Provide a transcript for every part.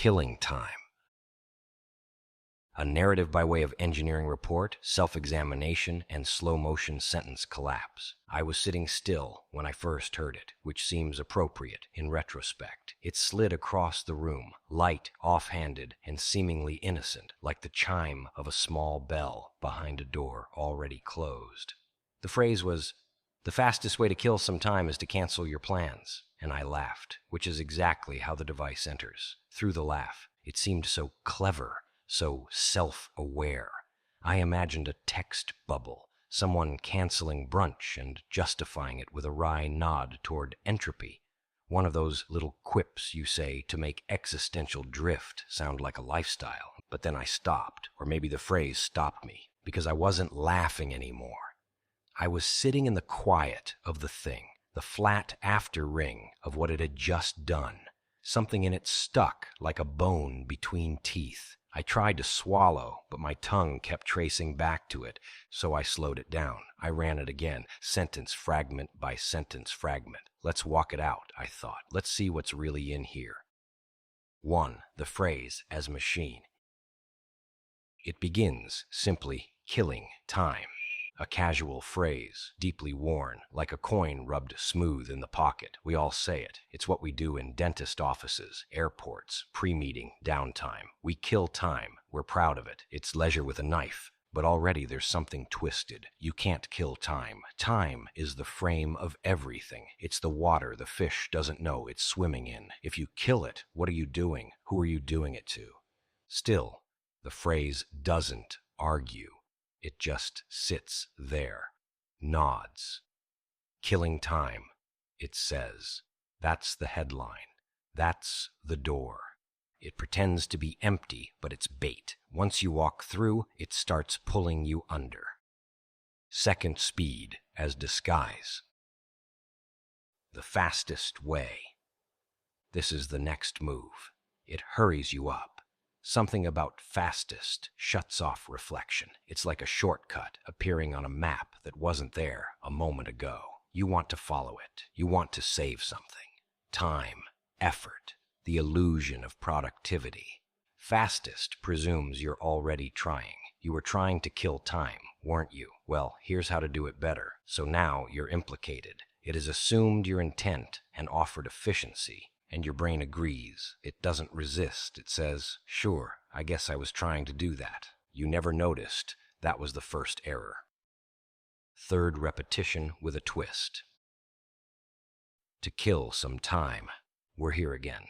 Killing time. A narrative by way of engineering report, self-examination, and slow-motion sentence collapse. I was sitting still when I first heard it, which seems appropriate in retrospect. It slid across the room, light, off-handed, and seemingly innocent, like the chime of a small bell behind a door already closed. The phrase was, "The fastest way to kill some time is to cancel your plans." And I laughed, which is exactly how the device enters. Through the laugh, it seemed so clever, so self-aware. I imagined a text bubble, someone canceling brunch and justifying it with a wry nod toward entropy. One of those little quips you say to make existential drift sound like a lifestyle. But then I stopped, or maybe the phrase stopped me, because I wasn't laughing anymore. I was sitting in the quiet of the thing, the flat after ring of what it had just done. Something in it stuck like a bone between teeth. I tried to swallow, but my tongue kept tracing back to it, so I slowed it down. I ran it again, sentence fragment by sentence fragment. Let's walk it out, I thought. Let's see what's really in here. 1. The phrase as machine. It begins simply killing time. A casual phrase, deeply worn, like a coin rubbed smooth in the pocket. We all say it. It's what we do in dentist offices, airports, pre-meeting, downtime. We kill time. We're proud of it. It's leisure with a knife. But already there's something twisted. You can't kill time. Time is the frame of everything. It's the water the fish doesn't know it's swimming in. If you kill it, what are you doing? Who are you doing it to? Still, the phrase doesn't argue. It just sits there, nods. Killing time, it says. That's the headline. That's the door. It pretends to be empty, but it's bait. Once you walk through, it starts pulling you under. Second speed as disguise. The fastest way. This is the next move. It hurries you up. Something about fastest shuts off reflection. It's like a shortcut appearing on a map that wasn't there a moment ago. You want to follow it. You want to save something. Time, effort, the illusion of productivity. Fastest presumes you're already trying. You were trying to kill time, weren't you? Well, here's how to do it better. So now you're implicated. It has assumed your intent and offered efficiency. And your brain agrees. It doesn't resist. It says, sure, I guess I was trying to do that. You never noticed. That was the first error. Third repetition with a twist. To kill some time. We're here again.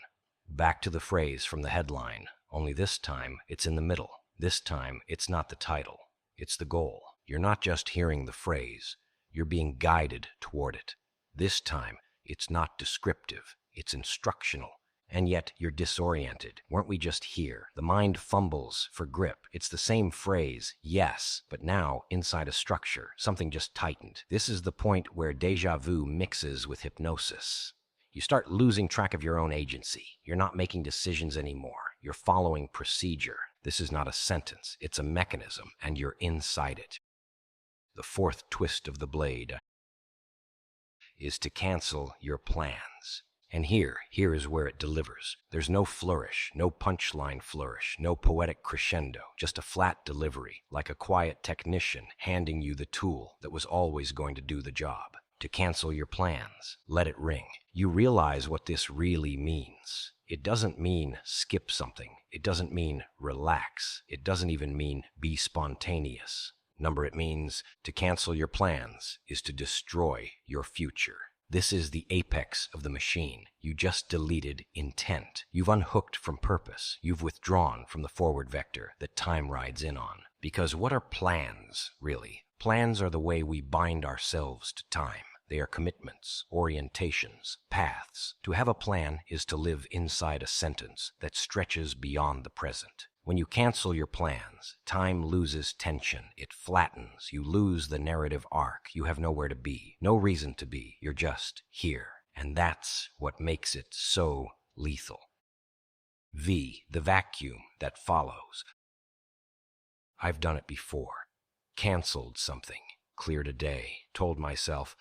Back to the phrase from the headline, only this time it's in the middle. This time it's not the title. It's the goal. You're not just hearing the phrase. You're being guided toward it. This time it's not descriptive. It's instructional, and yet you're disoriented. Weren't we just here? The mind fumbles for grip. It's the same phrase, yes, but now inside a structure. Something just tightened. This is the point where déjà vu mixes with hypnosis. You start losing track of your own agency. You're not making decisions anymore. You're following procedure. This is not a sentence. It's a mechanism, and you're inside it. The fourth twist of the blade is to cancel your plans. And here is where it delivers. There's no flourish, no punchline flourish, no poetic crescendo, just a flat delivery, like a quiet technician handing you the tool that was always going to do the job. To cancel your plans, let it ring. You realize what this really means. It doesn't mean skip something. It doesn't mean relax. It doesn't even mean be spontaneous. It means to cancel your plans is to destroy your future. This is the apex of the machine. You just deleted intent. You've unhooked from purpose. You've withdrawn from the forward vector that time rides in on. Because what are plans, really? Plans are the way we bind ourselves to time. They are commitments, orientations, paths. To have a plan is to live inside a sentence that stretches beyond the present. When you cancel your plans, time loses tension. It flattens. You lose the narrative arc. You have nowhere to be, no reason to be. You're just here. And that's what makes it so lethal. V, the vacuum that follows. I've done it before. Canceled something. clear today. Told myself,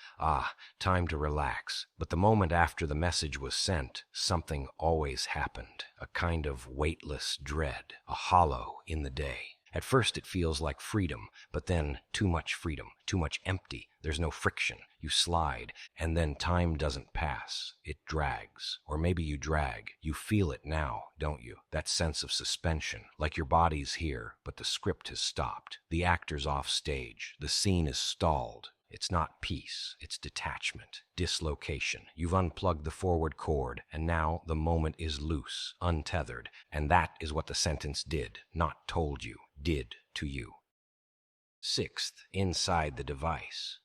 time to relax. But the moment after the message was sent, something always happened. A kind of weightless dread, a hollow in the day. At first it feels like freedom, but then too much freedom, too much empty. There's no friction. You slide, and then time doesn't pass. It drags. Or maybe you drag. You feel it now, don't you? That sense of suspension, like your body's here, but the script has stopped. The actor's off stage. The scene is stalled. It's not peace, it's detachment, dislocation. You've unplugged the forward cord, and now the moment is loose, untethered, and that is what the sentence did, not told you, did to you. Sixth, inside the device.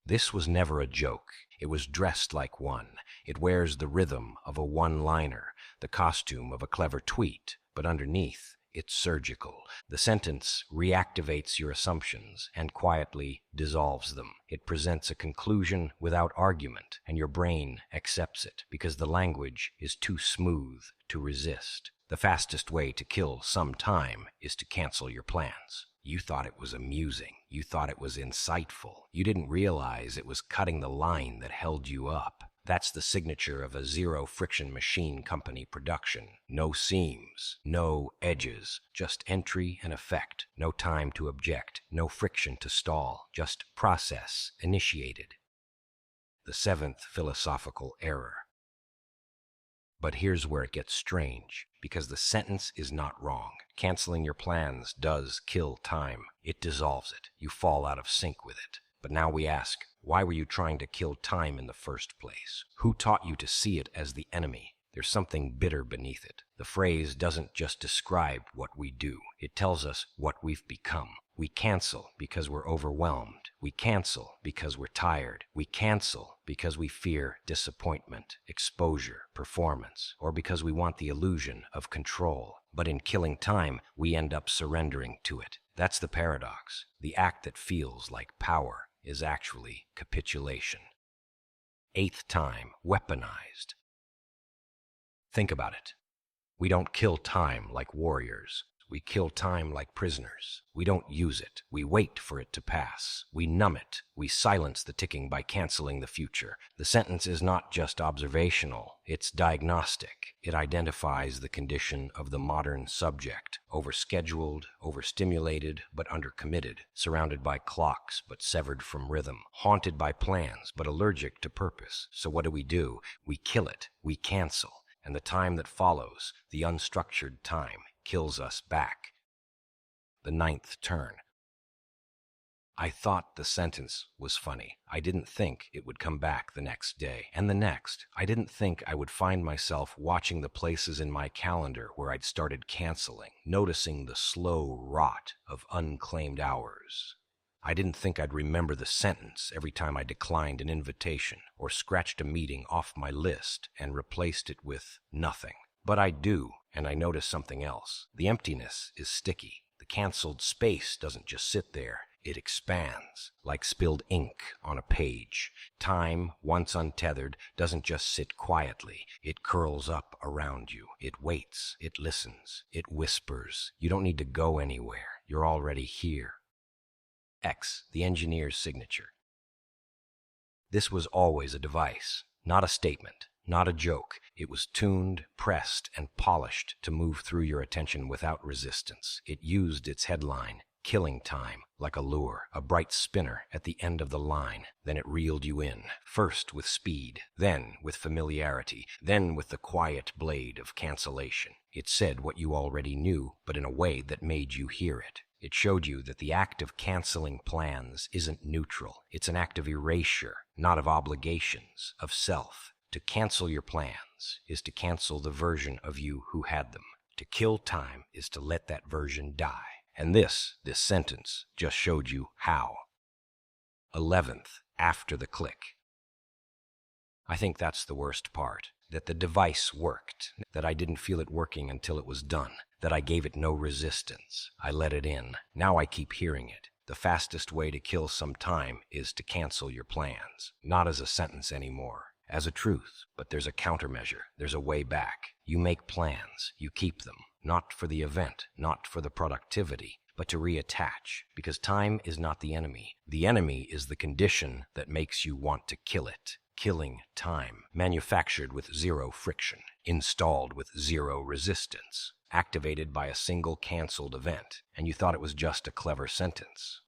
This was never a joke. It was dressed like one. It wears the rhythm of a one-liner, the costume of a clever tweet, but underneath, it's surgical. The sentence reactivates your assumptions and quietly dissolves them. It presents a conclusion without argument, and your brain accepts it because the language is too smooth to resist. The fastest way to kill some time is to cancel your plans. You thought it was amusing. You thought it was insightful. You didn't realize it was cutting the line that held you up. That's the signature of a zero-friction machine company production. No seams, no edges, just entry and effect. No time to object, no friction to stall, just process initiated. The seventh philosophical error. But here's where it gets strange, because the sentence is not wrong. Canceling your plans does kill time. It dissolves it. You fall out of sync with it. But now we ask, why were you trying to kill time in the first place? Who taught you to see it as the enemy? There's something bitter beneath it. The phrase doesn't just describe what we do. It tells us what we've become. We cancel because we're overwhelmed. We cancel because we're tired. We cancel because we fear disappointment, exposure, performance, or because we want the illusion of control. But in killing time, we end up surrendering to it. That's the paradox. The act that feels like power is actually capitulation. Eighth time, weaponized. Think about it. We don't kill time like warriors. We kill time like prisoners. We don't use it. We wait for it to pass. We numb it. We silence the ticking by canceling the future. The sentence is not just observational. It's diagnostic. It identifies the condition of the modern subject. Overscheduled, overstimulated, but undercommitted. Surrounded by clocks, but severed from rhythm. Haunted by plans, but allergic to purpose. So what do? We kill it. We cancel. And the time that follows, the unstructured time, kills us back. The ninth turn. I thought the sentence was funny. I didn't think it would come back the next day, and the next. I didn't think I would find myself watching the places in my calendar where I'd started canceling, noticing the slow rot of unclaimed hours. I didn't think I'd remember the sentence every time I declined an invitation or scratched a meeting off my list and replaced it with nothing. But I do, and I notice something else. The emptiness is sticky. The canceled space doesn't just sit there. It expands, like spilled ink on a page. Time, once untethered, doesn't just sit quietly. It curls up around you. It waits. It listens. It whispers. You don't need to go anywhere. You're already here. X, the engineer's signature. This was always a device, not a statement, not a joke. It was tuned, pressed, and polished to move through your attention without resistance. It used its headline, killing time, like a lure, a bright spinner at the end of the line. Then it reeled you in, first with speed, then with familiarity, then with the quiet blade of cancellation. It said what you already knew, but in a way that made you hear it. It showed you that the act of canceling plans isn't neutral. It's an act of erasure, not of obligations, of self. To cancel your plans is to cancel the version of you who had them. To kill time is to let that version die. And this sentence just showed you how. 11th, after the click. I think that's the worst part. That the device worked, that I didn't feel it working until it was done, that I gave it no resistance. I let it in. Now I keep hearing it. The fastest way to kill some time is to cancel your plans. Not as a sentence anymore, as a truth. But there's a countermeasure. There's a way back. You make plans. You keep them. Not for the event, not for the productivity, but to reattach, because time is not the enemy. The enemy is the condition that makes you want to kill it. Killing time, manufactured with zero friction, installed with zero resistance, activated by a single canceled event, and you thought it was just a clever sentence.